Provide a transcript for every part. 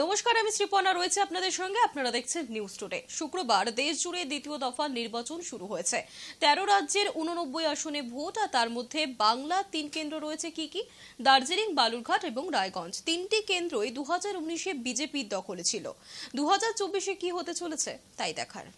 নমস্কার, আমি শ্রীপর্ণা রয়েছে আপনাদের সঙ্গে। আপনারা দেখছেন নিউজ টুডে। শুক্রবার দেশ জুড়ে দ্বিতীয় দফা নির্বাচন শুরু হয়েছে। 13 রাজ্যের 89 আসনে ভোট, আর তার মধ্যে বাংলা 3 কেন্দ্র রয়েছে। কি দার্জিলিং, বালুরঘাট এবং রায়গঞ্জ। 3টি কেন্দ্রই 2019-এ বিজেপির দখলে ছিল। 2024-এ কি হতে চলেছে তাই দেখার।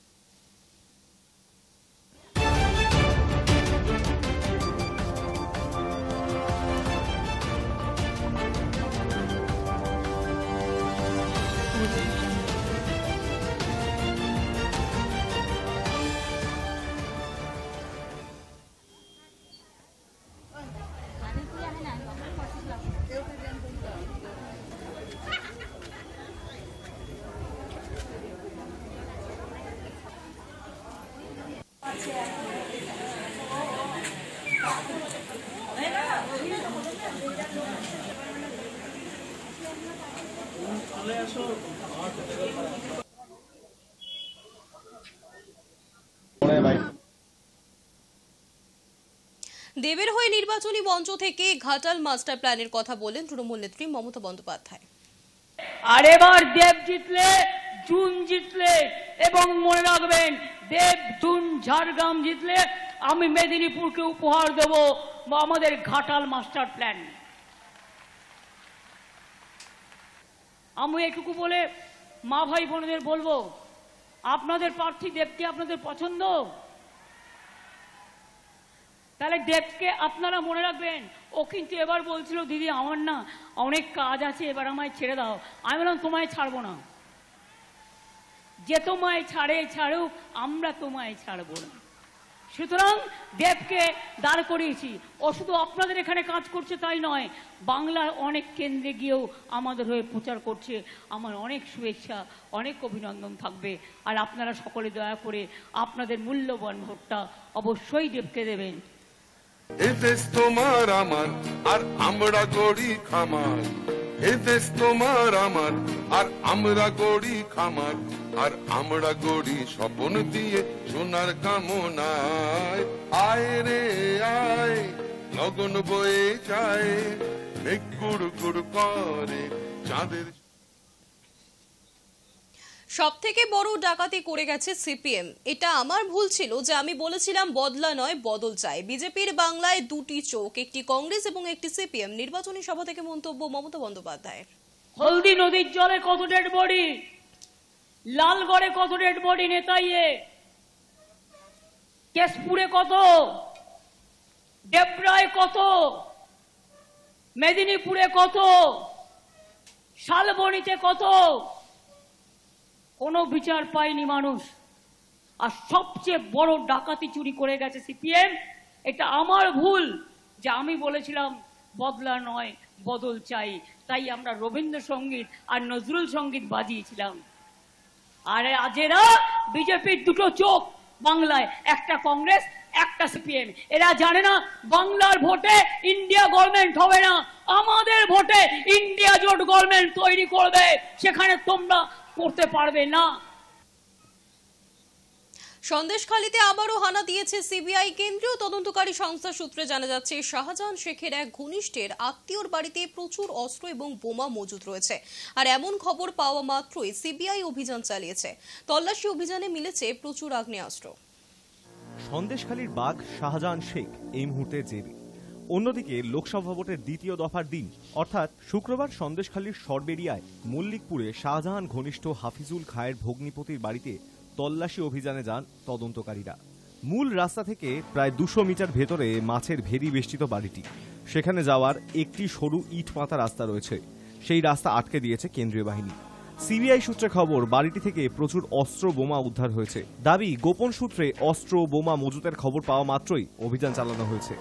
দেবের হয়ে নির্বাচনী মঞ্চ থেকে ঘাটাল মাস্টার প্ল্যানের কথা বলেন তৃণমূল নেত্রী মমতা বন্দ্যোপাধ্যায়। আর এবার দেব জিতলে, জুন জিতলে, এবং মনে রাখবেন দেব, জুন, ঝাড়গ্রাম জিতলে আমি মেদিনীপুরকে উপহার দেব আমাদের ঘাটাল মাস্টার প্ল্যান। আমি এটুকু বলে মা ভাই বোনদের বলবো, আপনাদের প্রার্থী দেবকে আপনাদের পছন্দ? তাহলে দেবকে আপনারা মনে রাখবেন। ও কিন্তু এবার বলছিল, দিদি আমার না অনেক কাজ আছে, এবার আমায় ছেড়ে দাও। আমি বললাম তোমায় ছাড়বো না, যে তোমায় ছাড়ুক, আমরা তোমায় ছাড়বো না। সুতরাং দেবকে দাঁড় করিয়েছি। ও শুধু আপনাদের এখানে কাজ করছে তাই নয়, বাংলার অনেক কেন্দ্রে গিয়েও আমাদের হয়ে প্রচার করছে। আমার অনেক শুভেচ্ছা, অনেক অভিনন্দন থাকবে। আর আপনারা সকলে দয়া করে আপনাদের মূল্যবান ভোটটা অবশ্যই দেবকে দেবেন। এ দেশ তোমার আমার, আর আমরা গড়ি খামার। এ দেশ তোমার আমার, আর আমরা গড়ি খামার। আর আমরা গড়ি স্বপ্ন দিয়ে সোনার কামনায়। আয় রে আয়, লগন বয়ে যায়, মেঘ গুড় গুড় করে চাঁদের। সব থেকে বড় ডাকাতি করে গেছে সিপিএম। এটা আমার ভুল ছিল যে আমি বলেছিলাম বদলা নয় বদল চাই। বিজেপির বাংলায় দুটি চোখ, একটি কংগ্রেস এবং একটি সিপিএম। নির্বাচনী সভা থেকে মন্তব্য মমতা বন্দ্যোপাধ্যায়ের। হলদি নদীর জলে কত ডেড বডি, লালগড়ে কত ডেড বডি নেতাইয়ে, কেশপুরে কত, দেবরায় কত, মেদিনীপুরে কত, শালবনীতে কত, কোনো বিচার পায়নি মানুষ। আর সবচেয়ে বড় ডাকাতি চুরি করে গেছে সিপিএম। এটা আমার ভুল যে আমি বলেছিলাম বদলা নয় বদল চাই, তাই আমরা রবীন্দ্রসঙ্গীত আর নজরুল সঙ্গীত বাজিয়েছিলাম। আর আজেরা বিজেপির দুটো চোখ বাংলায়, একটা কংগ্রেস একটা সিপিএম। এরা জানে না বাংলার ভোটে ইন্ডিয়া গভর্নমেন্ট হবে না, আমাদের ভোটে ইন্ডিয়া জোট গভর্নমেন্ট তৈরি করবে, সেখানে তোমরা করতে পারবে না। সন্দেশখালীতে আবারও হানা দিয়েছে সিবিআই। কেন্দ্রীয় তদন্তকারী সংস্থা সূত্রে জানা যাচ্ছে, শাহজাহান শেখের এক ঘনিষ্ঠের আত্মীয়র বাড়িতে প্রচুর অস্ত্র এবং বোমা মজুদ রয়েছে। আর এমন খবর পাওয়া মাত্রই সিবিআই অভিযান চালিয়েছে। তল্লাশি অভিযানে মিলেছে প্রচুর আগ্নেয়াস্ত্র। সন্দেশখালীর বাঘ শাহজাহান শেখ এই মুহূর্তে জেলে। অন্যদিকে লোকসভা ভোটের দ্বিতীয় দফার দিন অর্থাৎ শুক্রবার সন্দেশখালীর সরবেরিয়ায় মল্লিকপুরে শাহজাহান ঘনিষ্ঠ হাফিজুল খায়ের ভগ্নিপতির বাড়িতে তল্লাশি অভিযানে যান তদন্তকারীরা। মূল রাস্তা থেকে প্রায় 200 মিটার ভেতরে মাছের ভেরি বেষ্টিত বাড়িটি। সেখানে যাওয়ার একটি সরু ইট পাতা রাস্তা রয়েছে, সেই রাস্তা আটকে দিয়েছে কেন্দ্রীয় বাহিনী। সিবিআই সূত্রে খবর, বাড়িটি থেকে প্রচুর অস্ত্র বোমা উদ্ধার হয়েছে। দাবি, গোপন সূত্রে অস্ত্র বোমা মজুতের খবর পাওয়া মাত্রই অভিযান চালানো হয়েছে।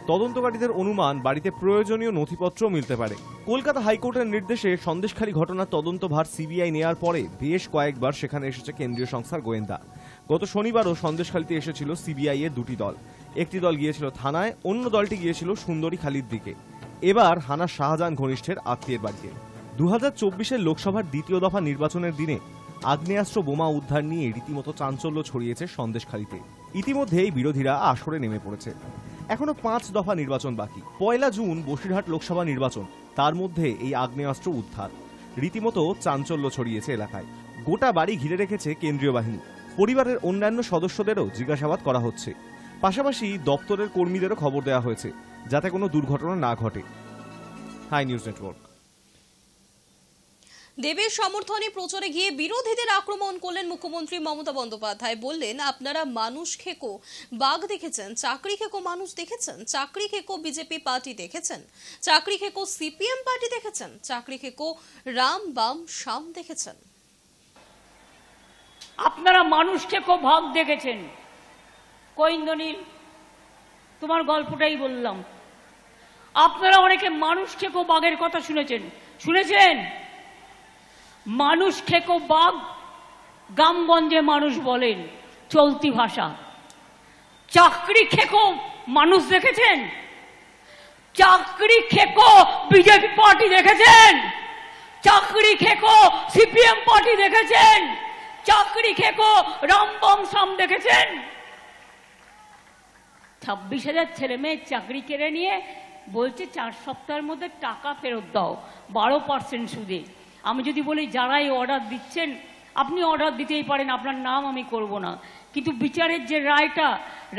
তদন্তকারীদের অনুমান, বাড়িতে প্রয়োজনীয় নথিপত্র মিলতে পারে। কলকাতা হাইকোর্টের নির্দেশে সন্দেশখালী ঘটনার তদন্তভার সিবিআই নেয়ার পরে বেশ কয়েকবার সেখানে এসেছে কেন্দ্রীয় সংস্থার গোয়েন্দা। গত শনিবারও সন্দেশখালীতে এসেছিল সিবিআই এর দুটি দল। একটি দল গিয়েছিল থানায়, অন্য দলটি গিয়েছিল সুন্দরীখালীর দিকে। এবার হানা শাহজাহান ঘনিষ্ঠের আত্মীয়ের বাড়িতে। 2024-এর লোকসভার দ্বিতীয় দফা নির্বাচনের দিনে আগ্নেয়াস্ত্র বোমা উদ্ধার নিয়ে রীতিমতো চাঞ্চল্য ছড়িয়েছে সন্দেশখালীতে। ইতিমধ্যেই বিরোধীরা আসরে নেমে পড়েছে। এখনো 5 দফা নির্বাচন বাকি। 1 জুন বসিরহাট লোকসভা নির্বাচন, তার মধ্যে এই আগ্নেয়াস্ত্র উদ্ধার। রীতিমতো চাঞ্চল্য ছড়িয়েছে এলাকায়। গোটা বাড়ি ঘিরে রেখেছে কেন্দ্রীয় বাহিনী। পরিবারের অন্যান্য সদস্যদেরও জিজ্ঞাসাবাদ করা হচ্ছে। পাশাপাশি দপ্তরের কর্মীদেরও খবর দেওয়া হয়েছে যাতে কোনো দুর্ঘটনা না ঘটে। Hi news network. দেবের সমর্থনে প্রচারে গিয়ে বিরোধীদের আক্রমণ করলেন মুখ্যমন্ত্রী মমতা বন্দ্যোপাধ্যায়। বললেন, আপনারা মানুষ খেকো বাঘ দেখেছেন, চাকরি খেকো মানুষ দেখেছেন, চাকরি খেকো বিজেপি পার্টি দেখেছেন, চাকরি খেকো সিপিএম পার্টি দেখেছেন, চাকরি খেকো রাম বাম শাম দেখেছেন। আপনারা মানুষ খেকো বাঘ দেখেছেন। কৈন্দনীল, তোমার গল্পটাই বললাম। আপনারা অনেকে মানুষ খেকো বাঘের কথা শুনেছেন। মানুষ খেকো বাঘ গ্রামগঞ্জে মানুষ বলেন, চলতি ভাষা। চাকরি খেকো মানুষ দেখেছেন? চাকরি খেকো বিজেপি পার্টি দেখেছেন? চাকরি খেকো সিপিএম পার্টি দেখেছেন? চাকরি খেকো রামবাম সাম দেখেছেন? 26,000 ছেলে মেয়ে চাকরি কেড়ে নিয়ে বলছে 4 সপ্তাহের মধ্যে টাকা ফেরত দাও 12% সুদে। আমি যদি বলি যারা এই অর্ডার দিচ্ছেন, আপনি অর্ডার দিতেই পারেন, আপনার নাম আমি করব না, কিন্তু বিচারের যে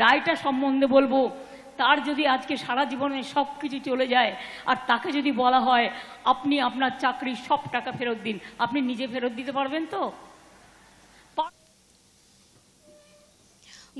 রায়টা সম্বন্ধে বলবো, তার যদি আজকে সারা জীবনে সব কিছু চলে যায় আর তাকে যদি বলা হয় আপনি আপনার চাকরির সব টাকা ফেরত দিন, আপনি নিজে ফেরত দিতে পারবেন তো?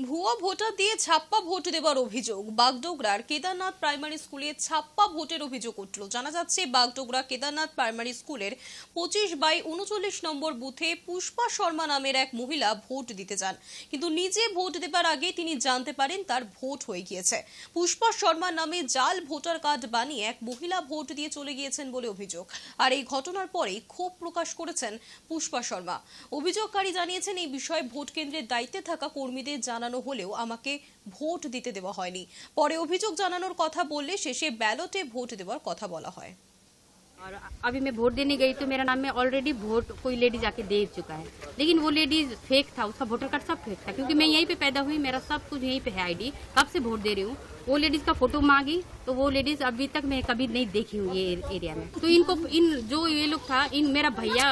ভুয়া ভোটার দিয়ে ছাপ্পা ভোট দেওয়ার অভিযোগ। বাগডোগরার কেদারনাথ প্রাইমারি স্কুলে ছাপ্পা ভোটের অভিযোগ উঠল। জানা যাচ্ছে, বাগডোগরা কেদারনাথ প্রাইমারি স্কুলের 25/39 নম্বর বুথে পুষ্পা শর্মা নামের এক মহিলা ভোট দিতে যান, কিন্তু নিজে ভোট দেবার আগে তিনি জানতে পারেন তার ভোট হয়ে গিয়েছে। পুষ্পা শর্মা নামে জাল ভোটার কার্ড বানিয়ে এক মহিলা ভোট দিয়ে চলে গিয়েছেন বলে অভিযোগ। আর এই ঘটনার পরেই ক্ষোভ প্রকাশ করেছেন পুষ্পা শর্মা। অভিযোগকারী জানিয়েছেন, এই বিষয়ে ভোট কেন্দ্রের দায়িত্বে থাকা কর্মীদের জানানো হলেও আমাকে ভোট দিতে দেওয়া হয়নি। পরে অভিযোগ জানানোর কথা বললে শেষে ব্যালটে ভোট দেওয়ার কথা বলা হয়। और अभी मैं वोट देने गई तो मेरा नाम में ऑलरेडी वोट कोई लेडीज आके दे चुका है, लेकिन वो लेडीज फेक था, उसका वोटर कार्ड सब फेक था, क्योंकि मैं यहीं पे पैदा हुई, मेरा सब कुछ यहीं पे है आईडी, कब से वोट दे रही हूँ। वो लेडीज का फोटो मांगी तो वो लेडीज अभी तक मैं कभी नहीं देखी हूँ ये एरिया में। तो इनको जो ये लोग था, मेरा भैया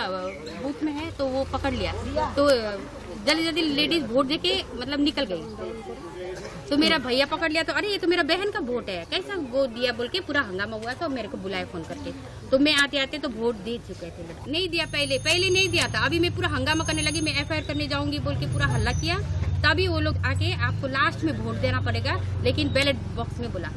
बूथ में है तो वो पकड़ लिया, तो जल्दी जल्दी लेडीज वोट देके मतलब निकल गई। तो मेरा भैया पकड़ लिया, तो अरे ये तो मेरा बहन का वोट है, कैसा वोट दिया बोल के पूरा हंगामा हुआ। तो मेरे को बुलाया फोन करके, तो मैं आते आते तो वोट दे चुके थे। नहीं दिया, पहले नहीं दिया था। अभी मैं पूरा हंगामा करने लगी, मैं FIR करने जाऊंगी बोल के पूरा हल्ला किया। तभी वो लोग आके आपको लास्ट में वोट देना पड़ेगा, लेकिन बैलेट बॉक्स में बोला।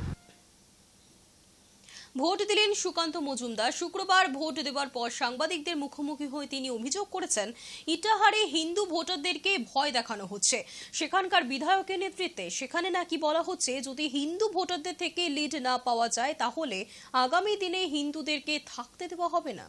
ভোট দিলেন সুকান্ত মজুমদার। শুক্রবার ভোট দেওয়ার পর সাংবাদিকদের মুখোমুখি হয়ে তিনি অভিযোগ করেছেন, ইটাহারে হিন্দু ভোটারদেরকে ভয় দেখানো হচ্ছে। সেখানকার বিধায়কের নেতৃত্বে সেখানে নাকি বলা হচ্ছে, যদি হিন্দু ভোটারদের থেকে লিড না পাওয়া যায় তাহলে আগামী দিনে হিন্দুদেরকে থাকতে দেওয়া হবে না।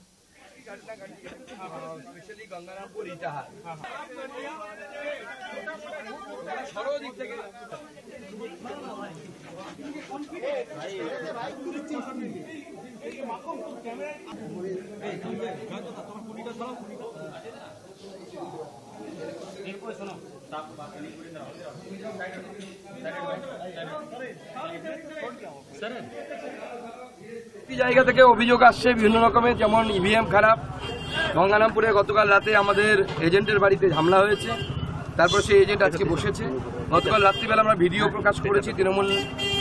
জায়গা থেকে অভিযোগ আসছে বিভিন্ন রকমের, যেমন ইভিএম খারাপ। গঙ্গারামপুরে গতকাল রাতে আমাদের এজেন্টের বাড়িতে হামলা হয়েছে, তারপর সেই এজেন্ট আজকে বসেছে। গতকাল রাত্রিবেলা আমরা ভিডিও প্রকাশ করেছি, তৃণমূল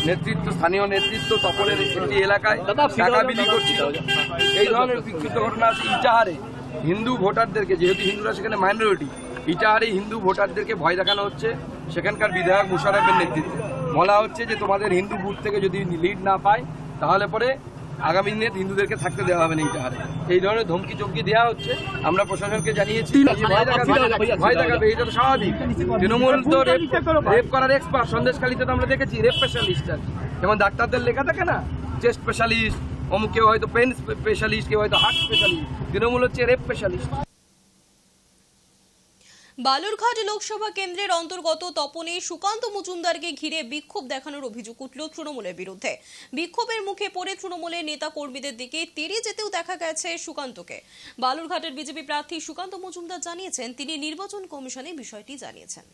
নেতৃত্ব, স্থানীয় নেতৃত্ব তপনের একটি এলাকায় টাকা বিলি করছিল। এই ধরনের বিক্ষিপ্ত ঘটনা আছে। ইটাহারে হিন্দু ভোটারদেরকে, যেহেতু হিন্দুরা সেখানে মাইনরিটি, ইটাহারে হিন্দু ভোটারদেরকে ভয় দেখানো হচ্ছে। সেখানকার বিধায়ক মুশারফের নেতৃত্বে বলা হচ্ছে যে তোমাদের হিন্দু বুথ থেকে যদি লিড না পায় তাহলে পরে আগামী দিনে হিন্দুদেরকে থাকতে দেওয়া হবে না ইটাহারে। এই ধরনের ধমকি চমকি দেওয়া হচ্ছে। আমরা প্রশাসনকে জানিয়েছি, ভয় দেখাবে, এটা তো স্বাভাবিক। তৃণমূল তো রেপ করার এক্সপার্ট। সন্দেশখালীতে তো আমরা দেখেছি রেপ স্পেশালিস্ট, যেমন ডাক্তারদের লেখা থাকে না, চেস্ট স্পেশালিস্ট, অমুক, কেউ হয়তো পেন স্পেশালিস্ট, কেউ হয়তো হার্ট স্পেশালিস্ট। তৃণমূল হচ্ছে রেপ স্পেশালিস্ট। বালুরঘাট লোকসভা কেন্দ্রের অন্তর্গত তপনে সুকান্ত মজুমদারকে ঘিরে বিক্ষোভ দেখানোর অভিযোগ উঠল তৃণমূলের বিরুদ্ধে। বিক্ষোভের মুখে পড়ে তৃণমূলের নেতা কর্মীদের দিকে তেড়ে যেতেও দেখা গেছে সুকান্তকে। বালুরঘাটের বিজেপি প্রার্থী সুকান্ত মজুমদার জানিয়েছেন, তিনি নির্বাচন কমিশনে বিষয়টি জানিয়েছেন।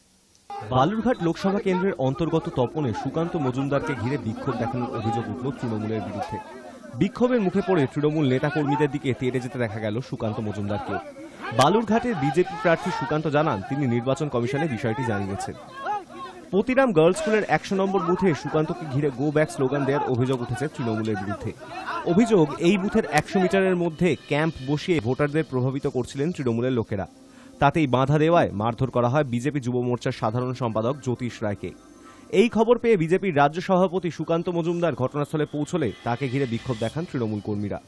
বালুরঘাট লোকসভা কেন্দ্রের অন্তর্গত তপনে সুকান্ত মজুমদারকে ঘিরে বিক্ষোভ দেখানোর অভিযোগ উঠল তৃণমূলের বিরুদ্ধে। বিক্ষোভের মুখে পড়ে তৃণমূল নেতাকর্মীদের দিকে তেড়ে যেতে দেখা গেল সুকান্ত মজুমদারকেও। বালুরঘাটের বিজেপি প্রার্থী সুকান্ত জানান, তিনি নির্বাচন কমিশনে বিষয়টি জানিয়েছেন। পতিরাম গার্লস স্কুলের 100 নম্বর বুথে সুকান্তকে ঘিরে গো ব্যাক স্লোগান দেওয়ার অভিযোগ উঠেছে তৃণমূলের বিরুদ্ধে। অভিযোগ, এই বুথের 100 মিটারের মধ্যে ক্যাম্প বসিয়ে ভোটারদের প্রভাবিত করছিলেন তৃণমূলের লোকেরা। তাতেই বাধা দেওয়ায় মারধর করা হয় বিজেপি যুব মোর্চার সাধারণ সম্পাদক জ্যোতিষ রায়কে। এই খবর পেয়ে বিজেপির রাজ্য সভাপতি সুকান্ত মজুমদার ঘটনাস্থলে পৌঁছলে তাকে ঘিরে বিক্ষোভ দেখান তৃণমূল কর্মীরা।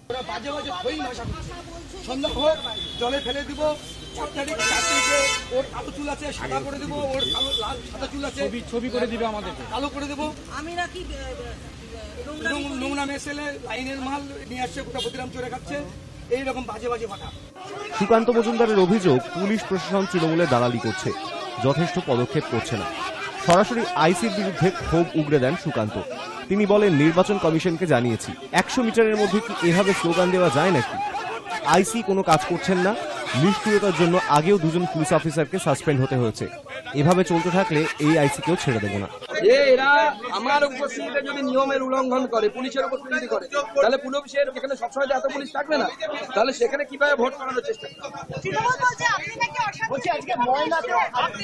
জলে ফেলে দিব, 4 তারিখ 4 তারিখে ওর কালো চুল আছে সাদা করে দেবো, ওর কালো লাল সাদা চুল আছে ছবি করে দিবে, আমাদের কালো করে দেবো। আমি নাকি নোংরা মেসেলে লাইনের মাল নিয়ে আসছে, গোটা প্রতিরাম চড়ে খাচ্ছে, এইরকম বাজে বাজে কথা। সুকান্ত মজুমদারের অভিযোগ, পুলিশ প্রশাসন তৃণমূলের দালালি করছে, যথেষ্ট পদক্ষেপ করছে না। সরাসরি আইসির বিরুদ্ধে ক্ষোভ উগরে দেন সুকান্ত। তিনি বলেন, নির্বাচন কমিশনকে জানিয়েছি, 100 মিটারের মধ্যে কি এভাবে স্লোগান দেওয়া যায় নাকি? আইসি কোনো কাজ করছেন না। নিষ্ক্রিয়তার জন্য আগেও 2জন পুলিশ অফিসারকে সাসপেন্ড হতে হয়েছে। এভাবে চলতে থাকলে এই আইসিকেও ছেড়ে দেব না। এরা আমার উপস্থিতিতে যদি নিয়মের উল্লঙ্ঘন করে, পুলিশের উপস্থিতি করে, তাহলে পুলিশের এখানে সবসময় এত পুলিশ থাকবে না, তাহলে সেখানে কিভাবে ভোট করানোর চেষ্টা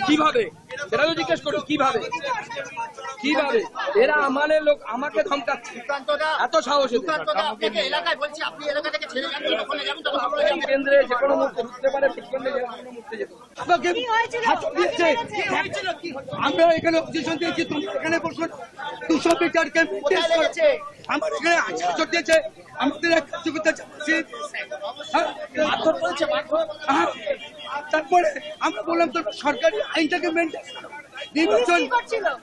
কিভাবে, সেটা তো জিজ্ঞেস করুন কিভাবে কিভাবে এরা আমাদের লোক আমাকে ধমকাচ্ছে, এত সাহস কেন্দ্রে যে কোনো মুহূর্তে ঢুকতে পারে, আমরা এখানে অপজিশন দিয়েছি, তোমরা এখানে বসো, 200 মিটার ক্যাম্প আমার এখানে আচর দিয়েছে, আমাদের এক কার্যকর্তা যাচ্ছে, তারপরে আমরা বললাম তো সরকারি আইনটাকে মেনটেন, নির্বাচন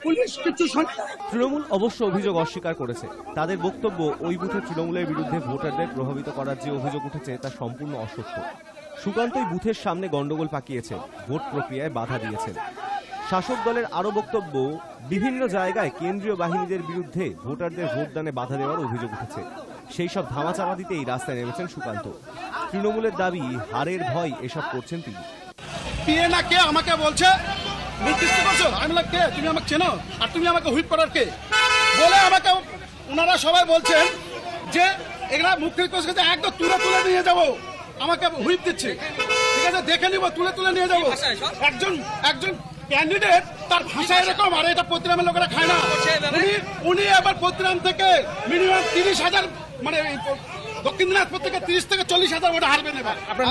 পুলিশ কিছু শোনে। তৃণমূল অবশ্য অভিযোগ অস্বীকার করেছে। তাদের বক্তব্য, ওই বুথে তৃণমূলের বিরুদ্ধে ভোটারদের প্রভাবিত করার যে অভিযোগ উঠেছে তা সম্পূর্ণ অসত্য। সুকান্তই বুথের সামনে গন্ডগোল পাকিয়েছেন, ভোট প্রক্রিয়ায় বাধা দিয়েছেন। শাসক দলের আরো বক্তব্য, বিভিন্ন জায়গায় কেন্দ্রীয় বাহিনীদের বিরুদ্ধে ভোটারদের ভোটদানে বাধা দেওয়ার অভিযোগ উঠেছে। সেই সব ধামাচাপা দিতেই রাস্তায় নেমেছেন সুকান্ত। তৃণমূলের দাবি, হারের ভয় এসব করছেন তিনি। না কে আমাকে বলছে নির্দিষ্ট করছো, আমি বললাম কে, তুমি আমাকে চেনো আর তুমি আমাকে হুইপ করার কে বলে আমাকে ওনারা সবাই বলছেন যে এগুলা মুখ্য করছে, একদম তুলে তুলে নিয়ে যাবো, আমাকে হুইপ দিচ্ছে, ঠিক আছে দেখে নিবো, তুলে তুলে নিয়ে যাবো। একজন ক্যান্ডিডেট তার ভাষা এরকম, আর এটা প্রতিরামের লোকেরা খায় না। উনি এবার প্রতিরাম থেকে মিনিমাম 30,000, মানে দক্ষিণ দিনাজপুর থেকে 30 থেকে 40,000 ভোটে হারবেন এবার। আপনার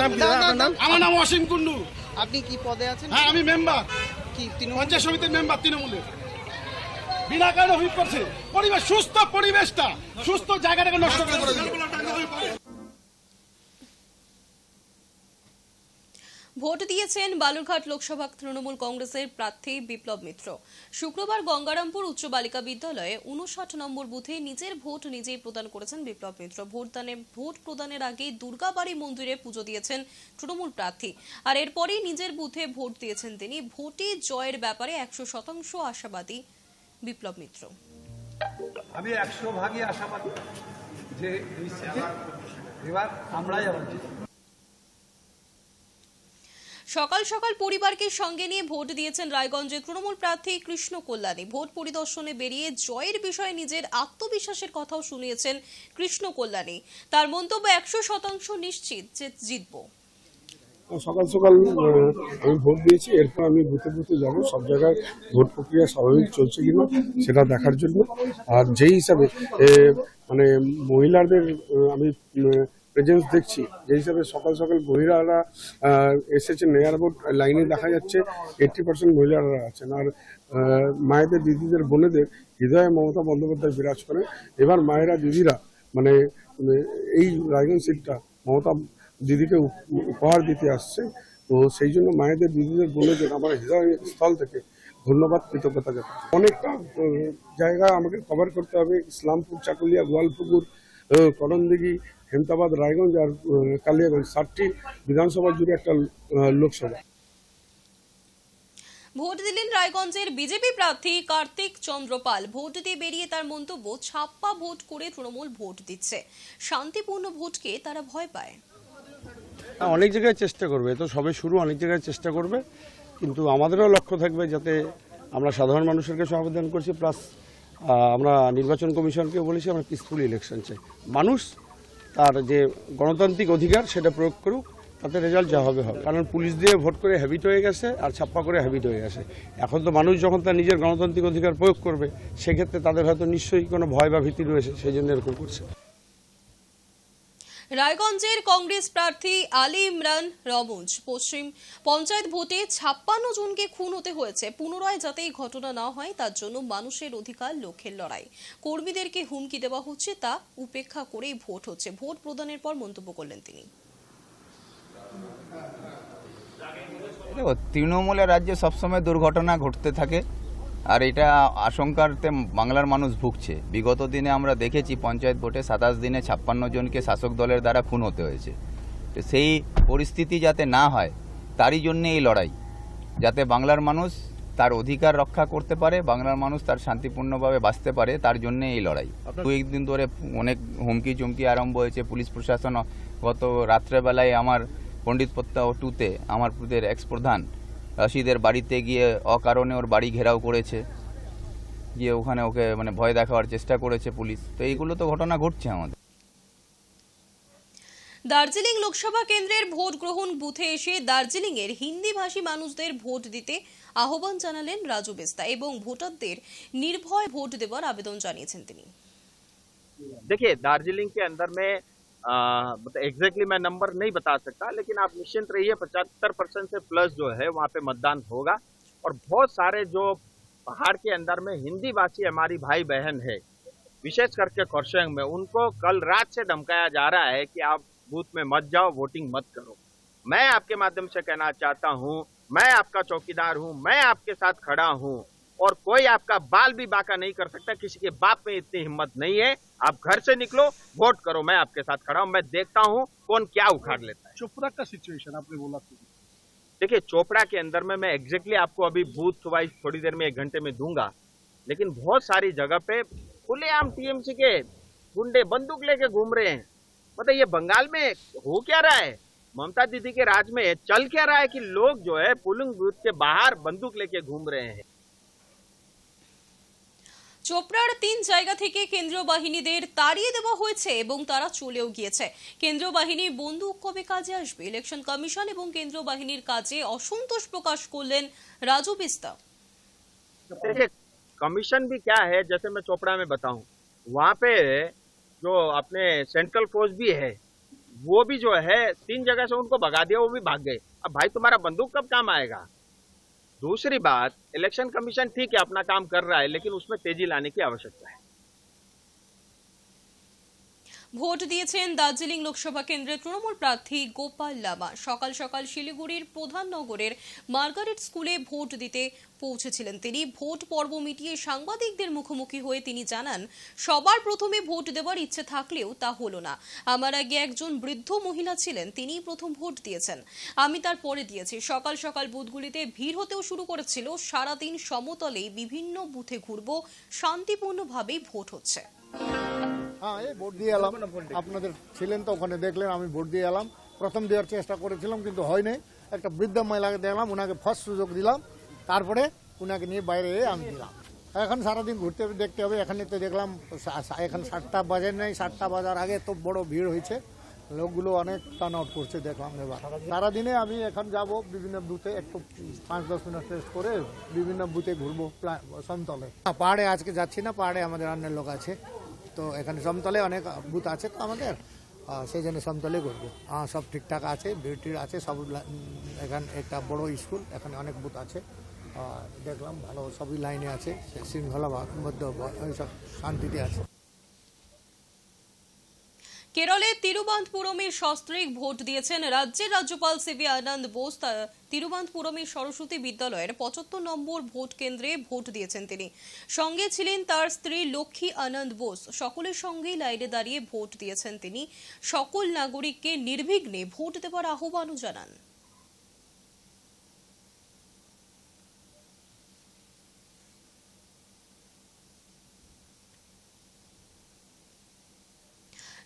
নাম? আমার নাম অসীম কুন্ডু। আপনি কি পদে আছেন? হ্যাঁ, আমি মেম্বার, কি পঞ্চায়েত সমিতির মেম্বার তৃণমূলের। বিনা কারণে হুইপ করছে, পরিবেশ সুস্থ, পরিবেশটা সুস্থ জায়গাটাকে নষ্ট করে দিল। ভোট দিয়েছেন বালুরঘাট লোকসভা তৃণমূল কংগ্রেসের প্রার্থী বিপ্লব মিত্র। শুক্রবার গঙ্গারামপুর উচ্চ বালিকা বিদ্যালয়ে 59 নম্বর বুথে নিজের ভোট নিজেই প্রদান করেছেন বিপ্লব মিত্র। ভোট প্রদানের আগে দুর্গাবাড়ি মন্দিরে পুজো দিয়েছেন তৃণমূল প্রার্থী, আর এরপরই নিজের বুথে ভোট দিয়েছেন তিনি। ভোটে জয়ের ব্যাপারে 100% আশাবাদী বিপ্লব মিত্র। আমি 100% আশাবাদী যে এবার আমরাই আবার সকাল সকাল পরিবারকে সঙ্গে নিয়ে ভোট দিয়েছেন রায়গঞ্জের তৃণমূল প্রার্থী কৃষ্ণ কল্যাণী। ভোট পরিদর্শনে বেরিয়ে জয়ের বিষয়ে নিজের আত্মবিশ্বাসের কথাও শুনিয়েছেন কৃষ্ণ কল্যাণী। তার মন্তব্য, 100% নিশ্চিত যে জিতব। সকাল সকাল আমি ভোট দিয়েছি, এরপর আমি বুথে বুথে যাবো, সব জায়গায় ভোট প্রক্রিয়া স্বাভাবিক চলছে কিনা সেটা দেখার জন্য। আর যেই হিসাবে মানে মহিলাদের আমি প্রেজেন্স দেখছি, যে হিসাবে সকাল সকাল মহিলারা এসেছেন, এয়ার ভোট লাইনে দেখা যাচ্ছে 80% মহিলারা আছেন। আর মায়েদের, দিদিদের, বোনেদের হৃদয়ে মমতা বন্দ্যোপাধ্যায় বিরাজ করেন। এবার মায়েরা, দিদিরা মানে এই রায়গঞ্জ সিটটা মমতা দিদিকে উপহার দিতে আসছে। তো সেই জন্য মায়েদের, দিদিদের, বোনেদের আমার হৃদয় স্থল থেকে ধন্যবাদ, কৃতজ্ঞতা জানাই। অনেকটা জায়গা আমাকে কভার করতে হবে, ইসলামপুর, চাকুলিয়া, গোয়ালপুকুর, করণদিঘি, হেমতাবাদ, রায়গঞ্জ আর কালিয়াগঞ্জ, 7টি বিধানসভা জুড়ে একটা লোকসভা। ভোট দিলেন রায়গঞ্জের বিজেপি প্রার্থী কার্তিক চন্দ্রপাল। ভোট দিয়ে বেরিয়ে তার মন্তব্য, ছাপ্পা ভোট করে তৃণমূল ভোট দিচ্ছে, শান্তিপূর্ণ ভোটকে তারা ভয় পায়। অনেক জায়গায় চেষ্টা করবে, তো সবে শুরু, অনেক জায়গায় চেষ্টা করবে, কিন্তু আমাদেরও লক্ষ্য থাকবে যাতে আমরা সাধারণ মানুষের কাছে আবেদন করছি, প্লাস আমরা নির্বাচন কমিশনকে বলেছি আমরা পিসফুল ইলেকশন চাই। মানুষ তার যে গণতান্ত্রিক অধিকার সেটা প্রয়োগ করুক, তাতে রেজাল্ট যা হবে হবে। কারণ পুলিশ দিয়ে ভোট করে হ্যাবিট হয়ে গেছে আর ছাপ্পা করে হ্যাবিট হয়ে গেছে। এখন তো মানুষ যখন তার নিজের গণতান্ত্রিক অধিকার প্রয়োগ করবে, সেক্ষেত্রে তাদের হয়তো নিশ্চয়ই কোনো ভয় বা ভীতি রয়েছে, সেই জন্য এরকম করছে। রায়গঞ্জের কংগ্রেস প্রার্থী আলী ইমরান রমজ পশ্চিম পঞ্চায়েত ভোটে 56 জনকে খুন হতে হয়েছে। পুনরায় যাতে এই ঘটনা না হয় তার জন্য মানুষের অধিকার লক্ষ্যের লড়াই। কর্মীদেরকে হুমকি দেওয়া হচ্ছে, তা উপেক্ষা করেই ভোট হচ্ছে। ভোট প্রদানের পর মন্তব্য করলেন তিনি। দেখো, তৃণমূলের রাজ্যে সবসময় দুর্ঘটনা ঘটতে থাকে, আর এটা আশঙ্কাতে বাংলার মানুষ ভুগছে। বিগত দিনে আমরা দেখেছি পঞ্চায়েত ভোটে 27 দিনে 56 জনকে শাসক দলের দ্বারা খুন হতে হয়েছে। তো সেই পরিস্থিতি যাতে না হয় তারই জন্য এই লড়াই, যাতে বাংলার মানুষ তার অধিকার রক্ষা করতে পারে, বাংলার মানুষ তার শান্তিপূর্ণভাবে বাঁচতে পারে, তার জন্য এই লড়াই। 2 দিন ধরে অনেক হুমকি চুমকি আরম্ভ হয়েছে। পুলিশ প্রশাসন গত রাত্রেবেলায় আমার পণ্ডিত পত্তা 2-তে আমার পুদের এক্স প্রধান রশিদের বাড়িতে গিয়ে অকারণে ওর বাড়ি ঘেরাও করেছে, গিয়ে ওখানে ওকে ভয় দেখাবার চেষ্টা করেছে পুলিশ। তো এইগুলো তো ঘটনা ঘটছে আমাদের। দার্জিলিং লোকসভা কেন্দ্রের ভোট গ্রহণ বুথে এসে দার্জিলিং এর হিন্দি ভাষী মানুষদের ভোট দিতে আহ্বান জানালেন রাজু বেস্তা এবং ভোটারদের নির্ভয় ভোট দেওয়ার আবেদন জানিয়েছেন তিনি। देखिए, दार्जिलिंग के अंदर में एग्जैक्टली मैं नंबर नहीं बता सकता, लेकिन आप निश्चिंत रहिए 75% से प्लस जो है वहाँ पे मतदान होगा। और बहुत सारे जो पहाड़ के अंदर में हिंदी भाषी हमारी भाई बहन है, विशेष करके कोरशंग में, उनको कल रात से धमकाया जा रहा है कि आप बूथ में मत जाओ, वोटिंग मत करो। मैं आपके माध्यम से कहना चाहता हूँ, मैं आपका चौकीदार हूँ, मैं आपके साथ खड़ा हूँ, और कोई आपका बाल भी बाका नहीं कर सकता। किसी के बाप में इतनी हिम्मत नहीं है। आप घर से निकलो, वोट करो, मैं आपके साथ खड़ा हूं। मैं देखता हूं कौन क्या उखाड़ लेता है। चोपड़ा का सिचुएशन आपने बोला, देखिए, चोपड़ा के अंदर में मैं एग्जैक्टली आपको अभी बूथ वाइज थोड़ी देर में 1 घंटे में दूंगा, लेकिन बहुत सारी जगह पे खुलेआम टीएमसी के गुंडे बंदूक लेके घूम रहे हैं। मतलब ये बंगाल में हो क्या रहा है, ममता दीदी के राज में चल क्या रहा है कि लोग जो है पोलिंग बूथ के बाहर बंदूक लेके घूम रहे हैं। চোপড়ার 3 জায়গা থেকে কেন্দ্রীয় বাহিনীদের তাড়িয়ে দেওয়া হয়েছে এবং তারা চলেও গিয়েছে। কেন্দ্রীয় বাহিনীর বন্দুক কবে কাজে আসবে? ইলেকশন কমিশন এবং কেন্দ্রীয় বাহিনীর কাজে অসন্তোষ প্রকাশ করলেন রাজু বিস্তা। देखिए, कमीशन भी क्या है, जैसे मैं चोपड़ा में बताऊं, वहाँ पे जो अपने सेंट्रल फोर्स भी है, वो भी जो है 3 जगह से उनको भगा दिया, वो भी भाग गए। अब भाई तुम्हारा बंदूक कब काम आएगा? दूसरी बात, इलेक्शन कमीशन ठीक है अपना काम कर रहा है, लेकिन उसमें तेजी लाने की आवश्यकता है। ভোট দিয়েছেন দার্জিলিং লোকসভা কেন্দ্রের তৃণমূল প্রার্থী গোপাল লামা। সকাল সকাল শিলিগুড়ির প্রধান নগরের মার্গারেট স্কুলে ভোট দিতে পৌঁছেছিলেন তিনি। ভোট পর্ব মিটিয়ে সাংবাদিকদের মুখোমুখি হয়ে তিনি জানান, সবার প্রথমে ভোট দেওয়ার ইচ্ছে থাকলেও তা হলো না। আমার আগে একজন বৃদ্ধ মহিলা ছিলেন, তিনিই প্রথম ভোট দিয়েছেন, আমি তার পরে দিয়েছি। সকাল সকাল বুথগুলিতে ভিড় হতেও শুরু করেছিল। সারাদিন সমতলেই বিভিন্ন বুথে ঘুরবো, শান্তিপূর্ণভাবেই ভোট হচ্ছে। হ্যাঁ, এই ভোট দিয়ে এলাম, আপনাদের ছিলেন তো ওখানে, দেখলেন আমি ভোট দিয়ে এলাম। প্রথম দেওয়ার চেষ্টা করেছিলাম কিন্তু হয়নি। একটা বৃদ্ধ মহিলাকে দেখলাম, ওনাকে ফার্স্ট সুযোগ দিলাম, তারপরে ওনাকে নিয়ে বাইরে আমি দিলাম। এখন সারাদিন ঘুরতে হবে, দেখতে হবে। এখানে তো দেখলাম এখন 7টা বাজে নাই, 7টা বাজার আগে তো বড় ভিড় হয়েছে, লোকগুলো অনেক টার্ন আউট করছে দেখলাম। এবার সারাদিনে আমি এখন যাব বিভিন্ন বুথে, একটু 5-10 মিনিট রেস্ট করে বিভিন্ন বুথে ঘুরবো সমতলে। পাহাড়ে আজকে যাচ্ছি না, পাহাড়ে আমাদের অন্য লোক আছে, তো এখানে সমতলে অনেক বুথ আছে তো আমাদের, সেই জন্য সমতলে ঘুরবো। সব ঠিকঠাক আছে, ভিড় আছে সব। এখানে একটা বড় স্কুল, এখানে অনেক বুথ আছে, দেখলাম ভালো, সবই লাইনে আছে, শৃঙ্খলা মধ্যে সব শান্তিতে আছে। কেরলে তিরুবনন্তপুরমের সস্ত্রীক ভোট দিয়েছেন রাজ্যের রাজ্যপাল সিভি আনন্দ বোস। তিরুবনন্তপুরমের সরস্বতী বিদ্যালয়ের 75 নম্বর ভোট কেন্দ্রে ভোট দিয়েছেন তিনি। সঙ্গে ছিলেন তার স্ত্রী লক্ষ্মী আনন্দ বোস। সকলের সঙ্গেই লাইনে দাঁড়িয়ে ভোট দিয়েছেন তিনি। সকল নাগরিককে নির্বিঘ্নে ভোট দেওয়ার আহ্বানও জানান।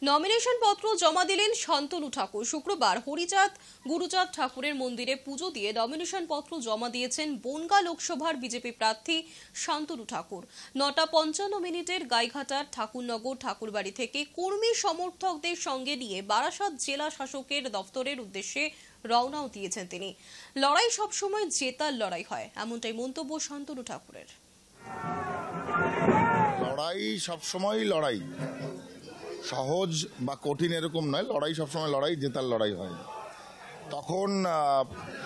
নমিনেশন পত্র জমা দিলেন শান্তনু ঠাকুর। শুক্রবার হরিচাঁদ গুরুচাঁদ ঠাকুরের মন্দিরে পুজো দিয়ে নমিনেশন পত্র জমা দিয়েছেন বনগাঁ লোকসভার বিজেপি প্রার্থী শান্তনু ঠাকুর। 9:55 গাইঘাটার ঠাকুরনগর ঠাকুরবাড়ি থেকে কর্মী সমর্থকদের সঙ্গে নিয়ে বারাসাত জেলা শাসকের দফতরের উদ্দেশ্যে রওনাও দিয়েছেন তিনি। লড়াই সবসময় জেতার লড়াই হয়, এমনটাই মন্তব্য শান্তনু ঠাকুরের। লড়াই সবসময় লড়াই, সহজ বা কঠিন এরকম নয়। লড়াই সবসময় লড়াই, জেতার লড়াই হয়। তখন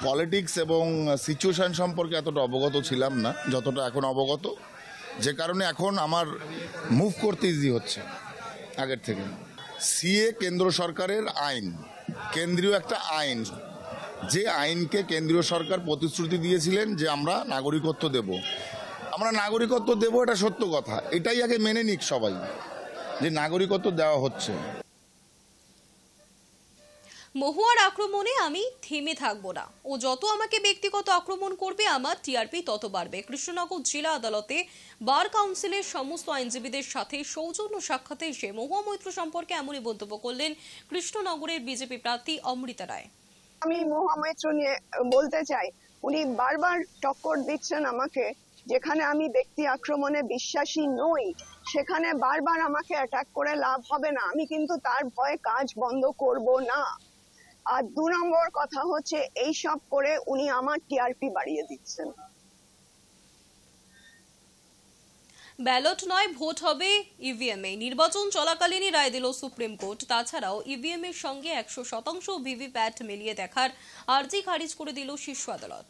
পলিটিক্স এবং সিচুয়েশন সম্পর্কে এতটা অবগত ছিলাম না যতটা এখন অবগত, যে কারণে এখন আমার মুভ করতে ইজি হচ্ছে আগের থেকে। সিএ কেন্দ্র সরকারের আইন, কেন্দ্রীয় একটা আইন, যে আইনকে কেন্দ্রীয় সরকার প্রতিশ্রুতি দিয়েছিলেন যে আমরা নাগরিকত্ব দেব, আমরা নাগরিকত্ব দেব, এটা সত্য কথা। এটাই আগে মেনে নিক সবাই, যে নাগরিকত্ব দেওয়া হচ্ছে। মহুয়ার আক্রমণে আমি থেমে থাকবো না, ও যত আমাকে ব্যক্তিগত আক্রমণ করবে আমার টিআরপি তত বাড়বে। কৃষ্ণনগর জেলা আদালতে বার কাউন্সিলের সমস্ত আইনজীবীদের সাথে সৌজন্য সাক্ষাতে এসে মহুয়া মৈত্র সম্পর্কে এমনই মন্তব্য করলেন কৃষ্ণনগরের বিজেপি প্রার্থী অমৃতা রায়। আমি মহুয়া মৈত্র নিয়ে বলতে চাই, উনি বারবার টক্কর দিচ্ছেন আমাকে। যেখানে আমি ব্যক্তি আক্রমণে বিশ্বাসী নই সেখানে বারবার আমাকে অ্যাটাক করে লাভ হবে না। আমি কিন্তু তার ভয়ে কাজ বন্ধ করব না। আর 2 নম্বর কথা হচ্ছে, এই সব করে উনি আমার টিআরপি বাড়িয়ে দিচ্ছেন। ব্যালট নয়, ভোট হবে ইভিএম এ। নির্বাচন চলাকালীনই রায় দিল সুপ্রিম কোর্ট। তাছাড়াও ইভিএম এর সঙ্গে 100% ভিভিপ্যাট মিলিয়ে দেখার আর্জি খারিজ করে দিল শীর্ষ আদালত।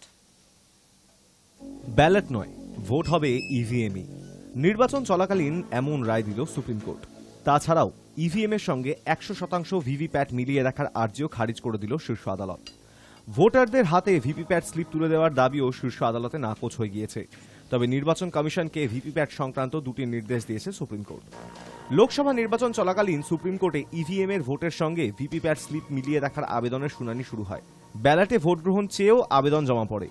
ব্যালট নয়, ভোট হবে ইভিএম এ। নির্বাচন চলাকালীন এমন রায় দিল সুপ্রিম কোর্ট। তাছাড়াও ইভিএম এর সঙ্গে 100% ভিভিপ্যাট মিলিয়ে দেখার আর্জিও খারিজ করে দিল শীর্ষ আদালত। ভোটারদের হাতে ভিভিপ্যাট স্লিপ তুলে দেওয়ার দাবিও শীর্ষ আদালতে নাকচ হয়ে গিয়েছে। তবে নির্বাচন কমিশনকে ভিভিপ্যাট সংক্রান্ত 2টি নির্দেশ দিয়েছে সুপ্রিম কোর্ট। লোকসভা নির্বাচন চলাকালীন সুপ্রিম কোর্টে ইভিএম এর ভোটের সঙ্গে ভিভিপ্যাট স্লিপ মিলিয়ে দেখার আবেদনের শুনানি শুরু হয়। ব্যালটে ভোট গ্রহণ চেয়েও আবেদন জমা পড়ে।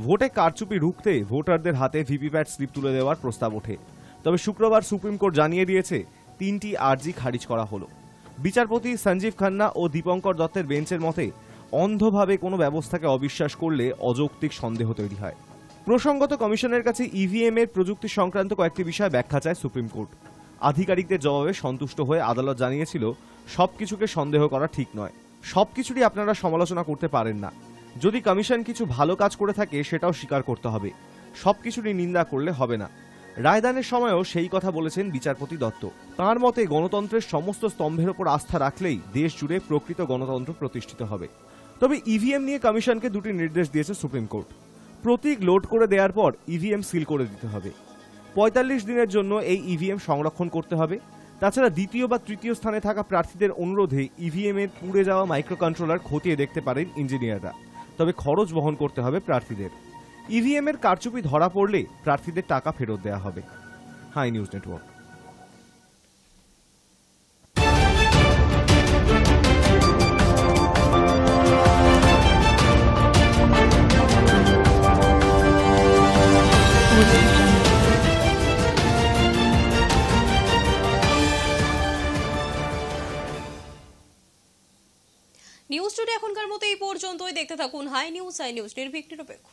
ভোটে কারচুপি রুখতে ভোটারদের হাতে ভিভিপ্যাট স্লিপ তুলে দেওয়ার প্রস্তাব ওঠে। তবে শুক্রবার সুপ্রিম কোর্ট জানিয়ে দিয়েছে 3টি আর্জি খারিজ করা হলো। বিচারপতি সঞ্জীব খান্না ও দীপঙ্কর দত্তের বেঞ্চের মতে অন্ধভাবে কোনো ব্যবস্থাকে অবিশ্বাস করলে অযৌক্তিক সন্দেহ তৈরি হয়। প্রসঙ্গত কমিশনের কাছে ইভিএম এর প্রযুক্তি সংক্রান্ত কয়েকটি বিষয় ব্যাখ্যা চায় সুপ্রিম কোর্ট। আধিকারিকদের জবাবে সন্তুষ্ট হয়ে আদালত জানিয়েছিল, সবকিছুকে সন্দেহ করা ঠিক নয়, সবকিছুরই আপনারা সমালোচনা করতে পারেন না। যদি কমিশন কিছু ভালো কাজ করে থাকে সেটাও স্বীকার করতে হবে, সবকিছুরই নিন্দা করলে হবে না। রায়দানের সময়ও সেই কথা বলেছেন বিচারপতি দত্ত। তাঁর মতে গণতন্ত্রের সমস্ত স্তম্ভের ওপর আস্থা রাখলেই দেশ জুড়ে প্রকৃত গণতন্ত্র প্রতিষ্ঠিত হবে। তবে ইভিএম নিয়ে কমিশনকে 2টি নির্দেশ দিয়েছে সুপ্রিম কোর্ট। প্রতীক লোড করে দেওয়ার পর ইভিএম সিল করে দিতে হবে। 45 দিনের জন্য এই ইভিএম সংরক্ষণ করতে হবে। তাছাড়া 2য় বা 3য় স্থানে থাকা প্রার্থীদের অনুরোধে ইভিএম এর পুড়ে যাওয়া মাইক্রো কন্ট্রোলার খতিয়ে দেখতে পারেন ইঞ্জিনিয়াররা। তবে খরচ বহন করতে হবে প্রার্থীদের। ইভিএম এর কারচুপি ধরা পড়লে প্রার্থীদের টাকা ফেরত দেওয়া হবে। Hi news network. News today এখনকার মতো এই পর্যন্তই। দেখতে থাকুন হাই নিউজ, নির্ভীক নিরপেক্ষ।